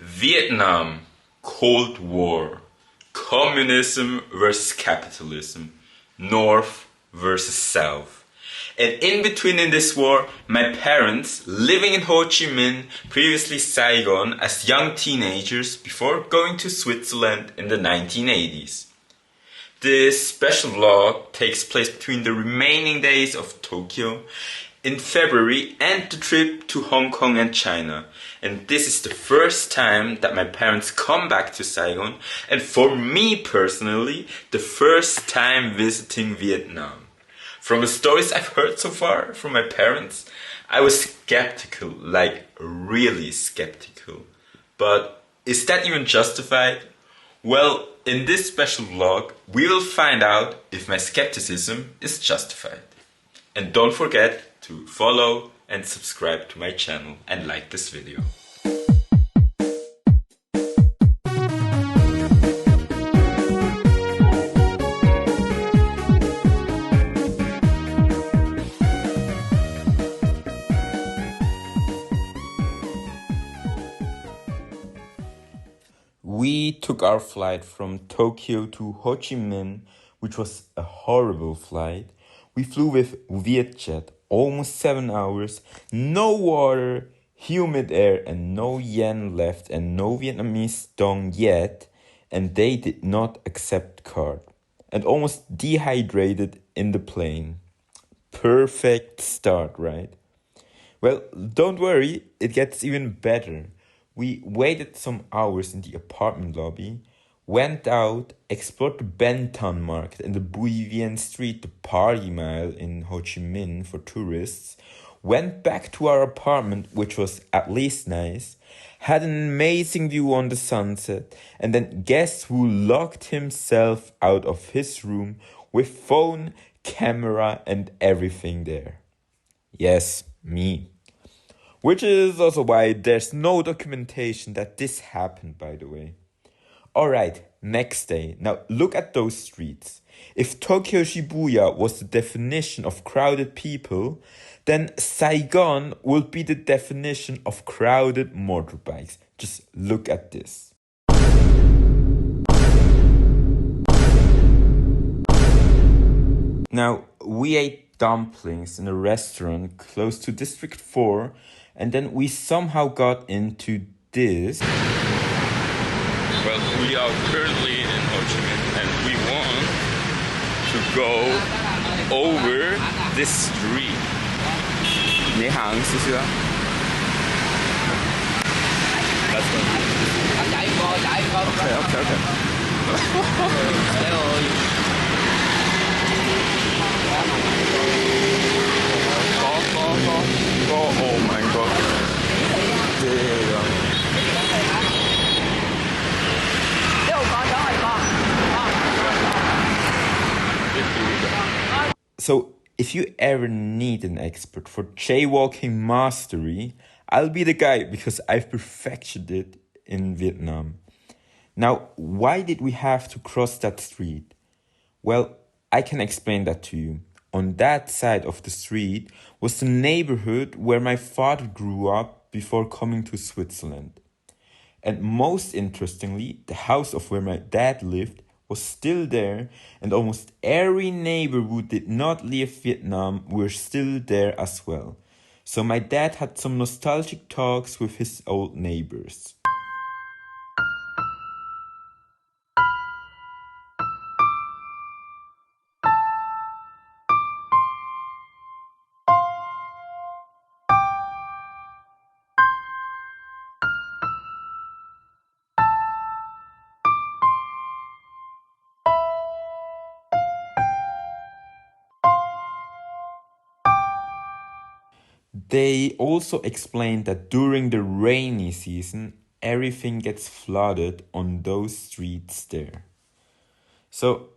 Vietnam, Cold War, communism versus capitalism, North versus South. And in between in this war, my parents, living in Ho Chi Minh, previously Saigon, as young teenagers before going to Switzerland in the 1980s. This special vlog takes place between the remaining days of Tokyo in February and the trip to Hong Kong and China. And this is the first time that my parents come back to Saigon, and for me personally, the first time visiting Vietnam. From the stories I've heard so far from my parents, I was skeptical, like really skeptical. But is that even justified? Well, in this special vlog, we will find out if my skepticism is justified. And don't forget to follow and subscribe to my channel and like this video. We took our flight from Tokyo to Ho Chi Minh, which was a horrible flight. We flew with Vietjet, almost 7 hours, no water, humid air, and no yen left, and no Vietnamese dong yet, and they did not accept card, and almost dehydrated in the plane. Perfect start, right? Well, don't worry, it gets even better. We waited some hours in the apartment lobby, went out, explored the Ben Thanh market and the Bui Vien Street, the party mile in Ho Chi Minh for tourists, went back to our apartment, which was at least nice, had an amazing view on the sunset, and then guess who locked himself out of his room with phone, camera and everything there? Yes, me. Which is also why there's no documentation that this happened, by the way. Alright, next day. Now look at those streets. If Tokyo Shibuya was the definition of crowded people, then Saigon would be the definition of crowded motorbikes. Just look at this. Now, we ate dumplings in a restaurant close to District 4, and then we somehow got into this. Well, we are currently in Ho Chi Minh and we want to go over this street. 你行少少啦。That's one. Oh my god. So, if you ever need an expert for jaywalking mastery, I'll be the guy because I've perfected it in Vietnam. Now, why did we have to cross that street? Well, I can explain that to you. On that side of the street was the neighborhood where my father grew up before coming to Switzerland. And most interestingly, the house of where my dad lived was still there, and almost every neighbor who did not leave Vietnam were still there as well. So my dad had some nostalgic talks with his old neighbors. They also explained that during the rainy season, everything gets flooded on those streets there. So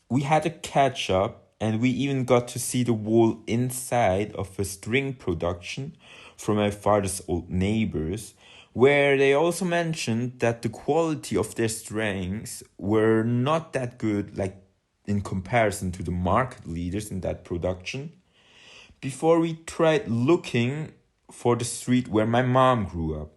we had a catch up, and we even got to see the wall inside of a string production from my father's old neighbors, where they also mentioned that the quality of their strings were not that good, like in comparison to the market leaders in that production. Before we tried looking for the street where my mom grew up.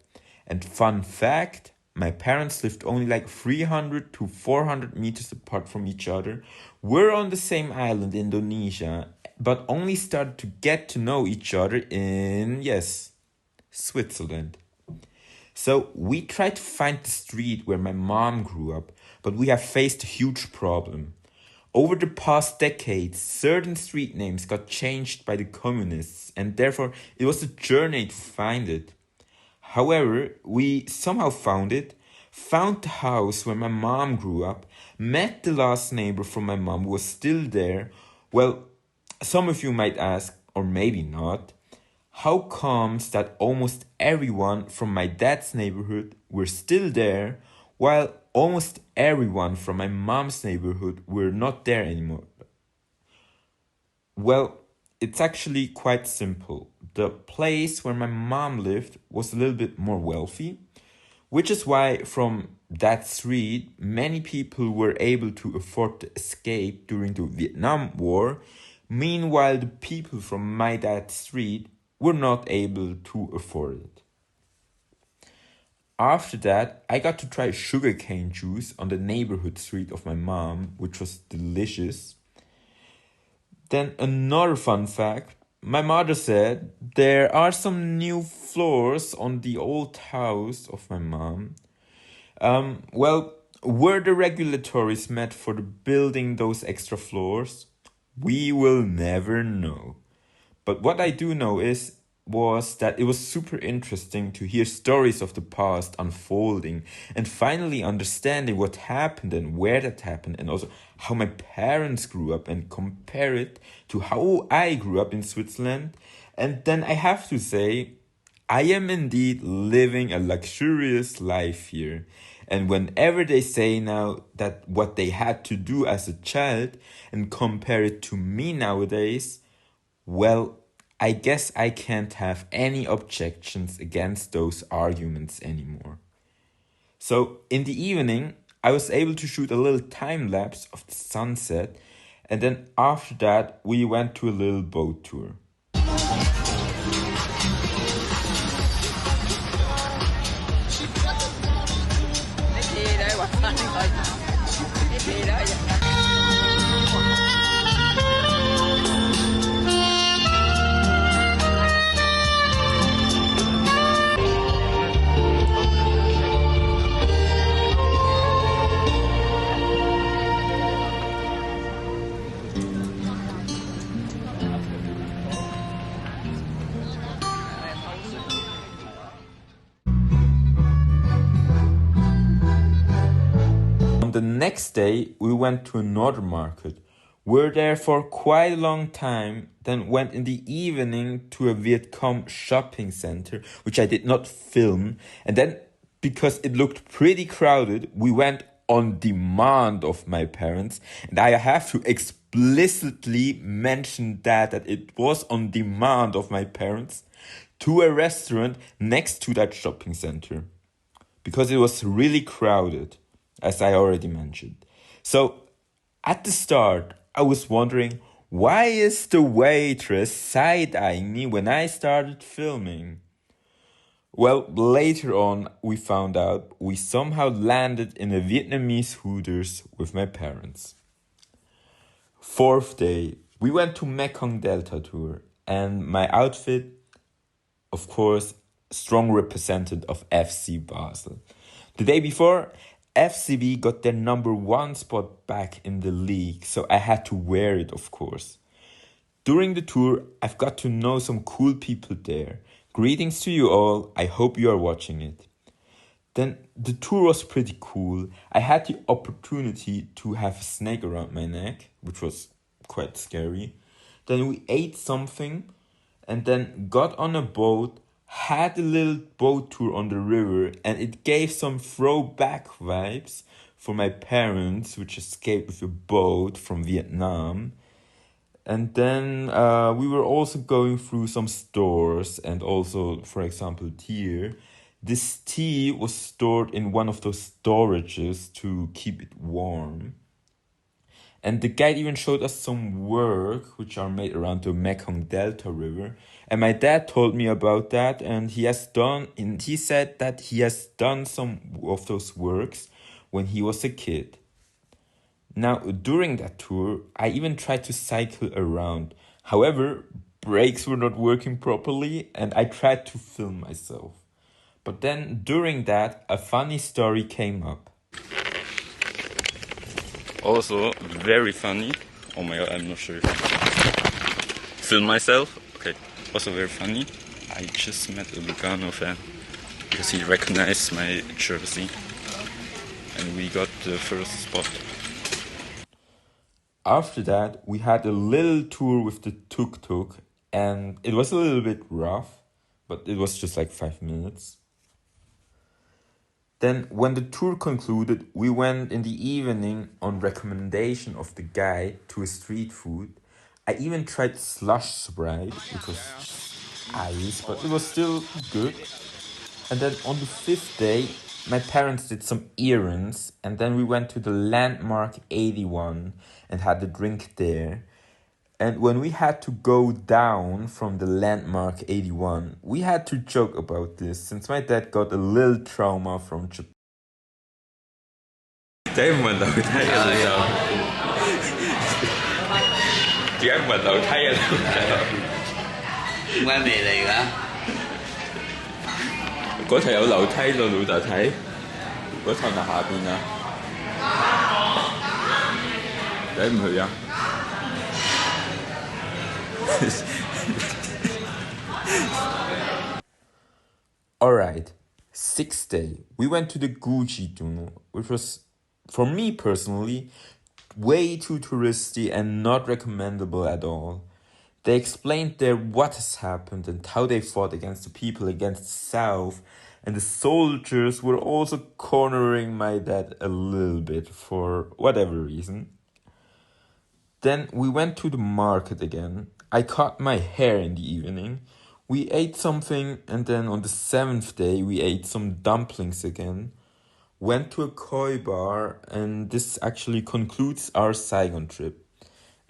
And fun fact, My parents lived only like 300 to 400 meters apart from each other. We're on the same island, Indonesia, but only started to get to know each other in, yes, Switzerland. So we tried to find the street where my mom grew up, but we have faced a huge problem. Over the past decades, certain street names got changed by the communists, and therefore it was a journey to find it. However, we somehow found the house where my mom grew up, met the last neighbor from my mom who was still there. Well, some of you might ask, or maybe not, how comes that almost everyone from my dad's neighborhood were still there, while almost everyone from my mom's neighborhood were not there anymore? Well, it's actually quite simple. The place where my mom lived was a little bit more wealthy, which is why from that street many people were able to afford to escape during the Vietnam War. Meanwhile, the people from my dad's street were not able to afford it. After that, I got to try sugarcane juice on the neighborhood street of my mom, which was delicious. Then another fun fact, my mother said there are some new floors on the old house of my mom. Well, were the regulatories met for the building those extra floors? We will never know. But what I do know was that it was super interesting to hear stories of the past unfolding and finally understanding what happened and where that happened, and also how my parents grew up and compare it to how I grew up in Switzerland. And then I have to say, I am indeed living a luxurious life here. And whenever they say now that what they had to do as a child and compare it to me nowadays, well, I guess I can't have any objections against those arguments anymore. So in the evening, I was able to shoot a little time lapse of the sunset, and then after that, we went to a little boat tour. On the next day, we went to another market. Were there for quite a long time, then went in the evening to a Viet Cong shopping center, which I did not film. And then, because it looked pretty crowded, we went on demand of my parents. And I have to explicitly mention that it was on demand of my parents to a restaurant next to that shopping center. Because it was really crowded, as I already mentioned. So, at the start, I was wondering, why is the waitress side-eyeing me when I started filming? Well, later on, we found out we somehow landed in a Vietnamese Hooters with my parents. Fourth day, we went to Mekong Delta tour, and my outfit, of course, strong representative of FC Basel. The day before, FCB got their #1 spot back in the league, so I had to wear it, of course. During the tour, I've got to know some cool people there. Greetings to you all, I hope you are watching it. Then the tour was pretty cool. I had the opportunity to have a snake around my neck, which was quite scary. Then we ate something and then got on a boat, had a little boat tour on the river, and it gave some throwback vibes for my parents, which escaped with a boat from Vietnam. And then we were also going through some stores, and also, for example, tea. This tea was stored in one of those storages to keep it warm. And the guide even showed us some work which are made around the Mekong Delta River. And my dad told me about that, and he said that he has done some of those works when he was a kid. Now, during that tour, I even tried to cycle around. However, brakes were not working properly, and I tried to film myself. But then, during that, a funny story came up. Also, very funny. Oh my god, I'm not sure if I film myself. Okay, also very funny. I just met a Lugano fan because he recognized my jersey, and we got the first spot. After that, we had a little tour with the tuk-tuk, and it was a little bit rough, but it was just like 5 minutes. Then, when the tour concluded, we went in the evening on recommendation of the guide to a street food. I even tried slush Sprite, which was ice, but it was still good. And then on the 5th day, my parents did some errands, and then we went to the landmark 81 and had a drink there. And when we had to go down from the landmark 81, we had to joke about this since my dad got a little trauma from Japan. 點解唔問樓梯啊，老豆？點解唔問樓梯啊，老豆？點解未嚟㗎？嗰頭有樓梯咯，老豆睇。嗰頭係下邊啊。點解唔去啊？Alright, 6th day, we went to the Gucci tunnel, which was, for me personally, way too touristy and not recommendable at all. They explained there what has happened and how they fought against the people against the South, and the soldiers were also cornering my dad a little bit for whatever reason. Then we went to the market again. I cut my hair in the evening. We ate something, and then on the 7th day we ate some dumplings again. Went to a koi bar, and this actually concludes our Saigon trip.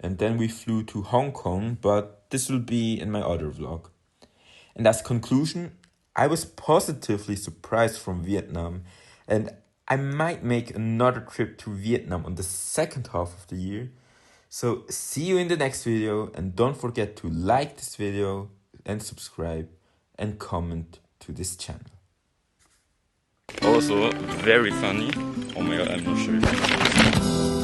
And then we flew to Hong Kong, but this will be in my other vlog. And as conclusion, I was positively surprised from Vietnam, and I might make another trip to Vietnam on the second half of the year. So see you in the next video, and don't forget to like this video and subscribe and comment to this channel. Also very funny. Oh my god, I'm not sure.